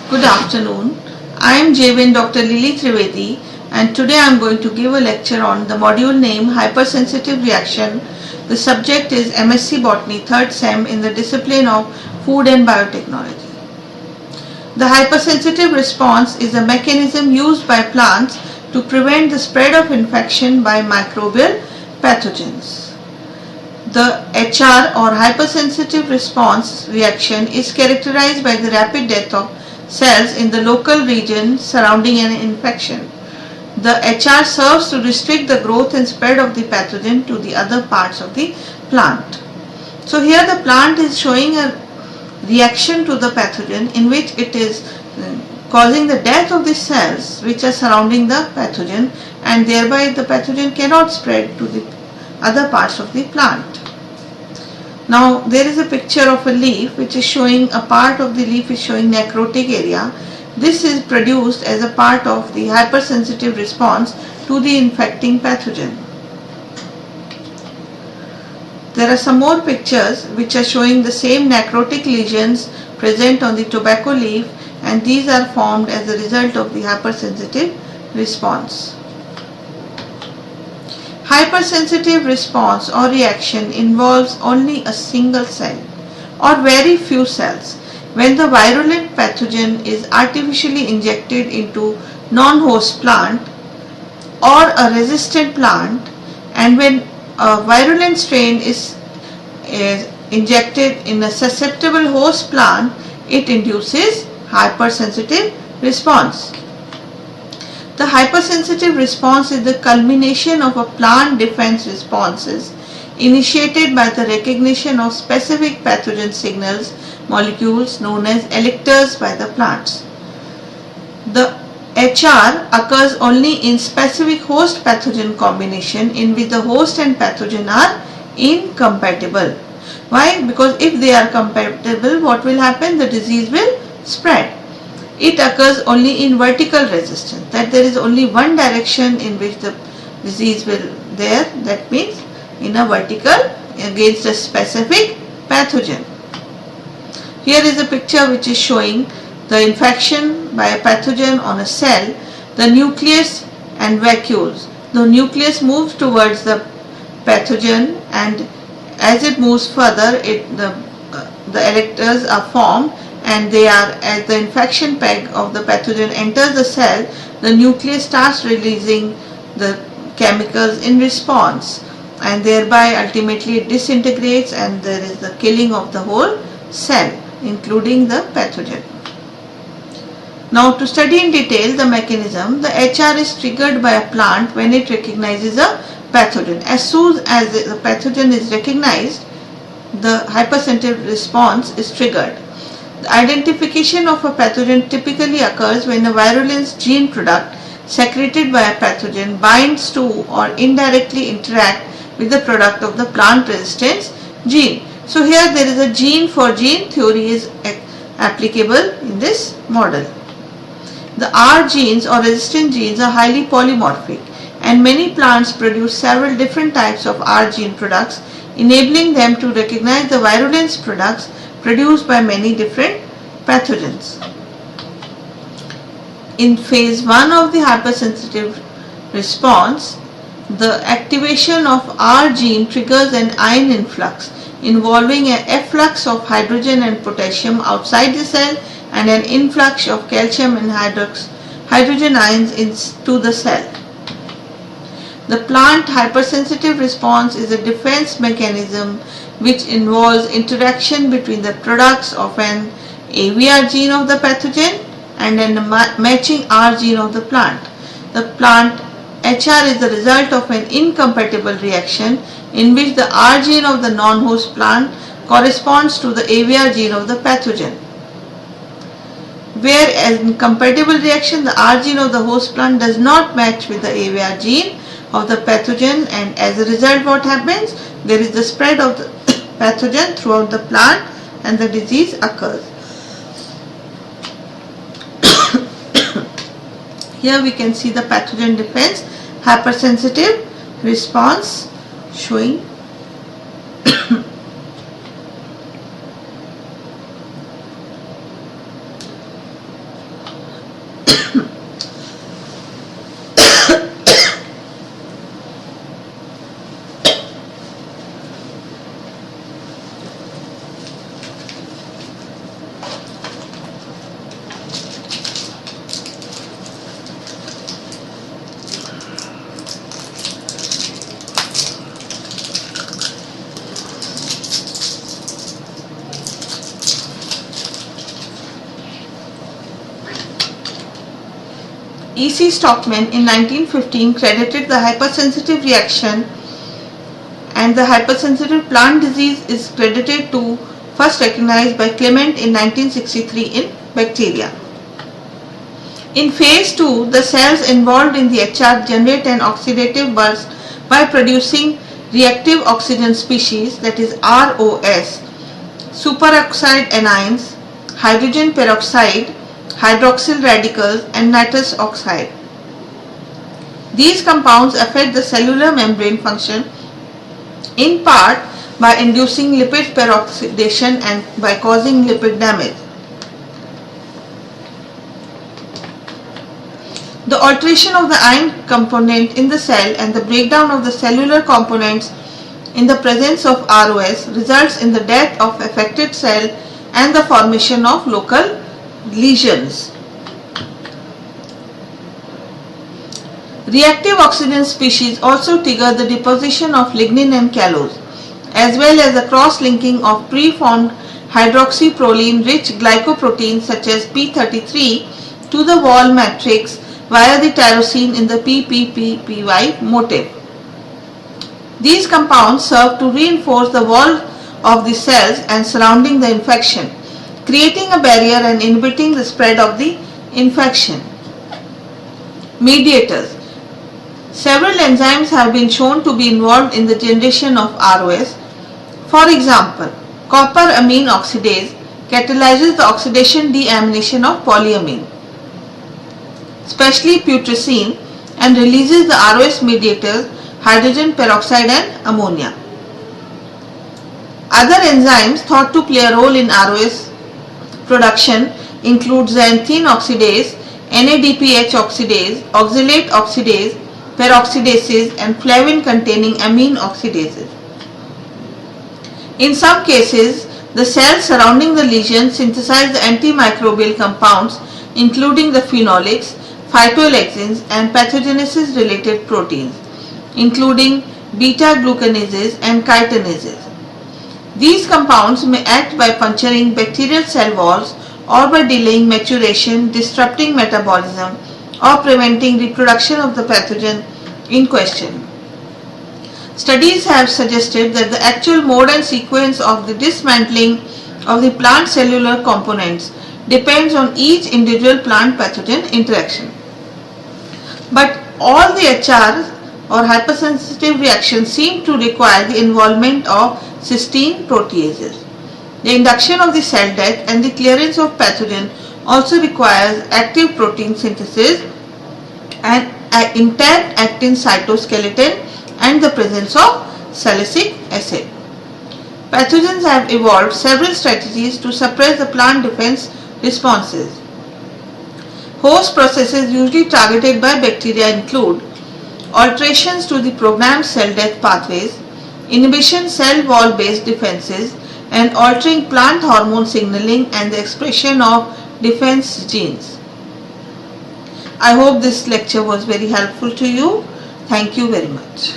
Good afternoon. I am JVN Dr. Lily Trivedi and today I am going to give a lecture on the module name Hypersensitive Reaction. The subject is MSc Botany 3rd SEM in the discipline of Food and Biotechnology. The hypersensitive response is a mechanism used by plants to prevent the spread of infection by microbial pathogens. The HR or hypersensitive response reaction is characterized by the rapid death of cells in the local region surrounding an infection. The HR serves to restrict the growth and spread of the pathogen to the other parts of the plant. So here the plant is showing a reaction to the pathogen in which it is causing the death of the cells which are surrounding the pathogen, and thereby the pathogen cannot spread to the other parts of the plant. Now there is a picture of a leaf which is showing a part of the leaf is showing necrotic area. This is produced as a part of the hypersensitive response to the infecting pathogen. There are some more pictures which are showing the same necrotic lesions present on the tobacco leaf, and these are formed as a result of the hypersensitive response. Hypersensitive response or reaction involves only a single cell or very few cells when the virulent pathogen is artificially injected into non-host plant or a resistant plant, and when a virulent strain is injected in a susceptible host plant, it induces hypersensitive response. The hypersensitive response is the culmination of a plant defense responses initiated by the recognition of specific pathogen signals molecules known as elictors by the plants. The HR occurs only in specific host pathogen combination in which the host and pathogen are incompatible. Why? Because if they are compatible, what will happen? The disease will spread. It occurs only in vertical resistance, that there is only one direction in which the disease will there, that means in a vertical against a specific pathogen. Here is a picture which is showing the infection by a pathogen on a cell, the nucleus and vacuoles. The nucleus moves towards the pathogen, and as it moves further, the elictors are formed, and they are, as the infection peg of the pathogen enters the cell, the nucleus starts releasing the chemicals in response, and thereby ultimately it disintegrates and there is the killing of the whole cell including the pathogen. Now to study in detail the mechanism, the HR is triggered by a plant when it recognizes a pathogen. As soon as the pathogen is recognized, the hypersensitive response is triggered. The identification of a pathogen typically occurs when a virulence gene product secreted by a pathogen binds to or indirectly interact with the product of the plant resistance gene. So here there is a gene for gene theory is applicable in this model. The R genes or resistant genes are highly polymorphic, and many plants produce several different types of R gene products, enabling them to recognize the virulence products produced by many different pathogens. In phase 1 of the hypersensitive response, the activation of R gene triggers an ion influx involving an efflux of hydrogen and potassium outside the cell and an influx of calcium and hydrogen ions into the cell. The plant hypersensitive response is a defense mechanism which involves interaction between the products of an AVR gene of the pathogen and a matching R gene of the plant. The plant HR is the result of an incompatible reaction in which the R gene of the non-host plant corresponds to the AVR gene of the pathogen. Whereas in compatible reaction, the R gene of the host plant does not match with the AVR gene of the pathogen, and as a result what happens? There is the spread of the pathogen throughout the plant and the disease occurs. Here we can see the pathogen defense hypersensitive response showing E.C. Stockman in 1915 credited the hypersensitive reaction, and the hypersensitive plant disease is credited to first recognized by Clement in 1963 in bacteria. In phase 2, the cells involved in the HR generate an oxidative burst by producing reactive oxygen species, that is ROS, superoxide anions, hydrogen peroxide, hydroxyl radicals and nitrous oxide. These compounds affect the cellular membrane function in part by inducing lipid peroxidation and by causing lipid damage. The alteration of the ion component in the cell and the breakdown of the cellular components in the presence of ROS results in the death of affected cell and the formation of local lesions. Reactive oxygen species also trigger the deposition of lignin and callose, as well as the cross-linking of preformed hydroxyproline rich glycoproteins such as P33 to the wall matrix via the tyrosine in the PPPY motif. These compounds serve to reinforce the wall of the cells and surrounding the infection, creating a barrier and inhibiting the spread of the infection. Mediators. Several enzymes have been shown to be involved in the generation of ROS. For example, copper amine oxidase catalyzes the oxidation deamination of polyamine, especially putrescine, and releases the ROS mediators hydrogen peroxide and ammonia. Other enzymes thought to play a role in ROS production include xanthine oxidase, NADPH oxidase, oxalate oxidase, peroxidases and flavin containing amine oxidases. In some cases, the cells surrounding the lesion synthesize the antimicrobial compounds including the phenolics, phytoalexins and pathogenesis related proteins, including beta-glucanases and chitinases. These compounds may act by puncturing bacterial cell walls or by delaying maturation, disrupting metabolism or preventing reproduction of the pathogen in question. Studies have suggested that the actual mode and sequence of the dismantling of the plant cellular components depends on each individual plant pathogen interaction. But all the HR or hypersensitive reactions seem to require the involvement of cysteine proteases. The induction of the cell death and the clearance of pathogen also requires active protein synthesis and intact actin cytoskeleton and the presence of salicylic acid. Pathogens have evolved several strategies to suppress the plant defense responses. Host processes usually targeted by bacteria include alterations to the programmed cell death pathways, inhibition cell wall based defenses, and altering plant hormone signaling and the expression of defense genes. I hope this lecture was very helpful to you. Thank you very much.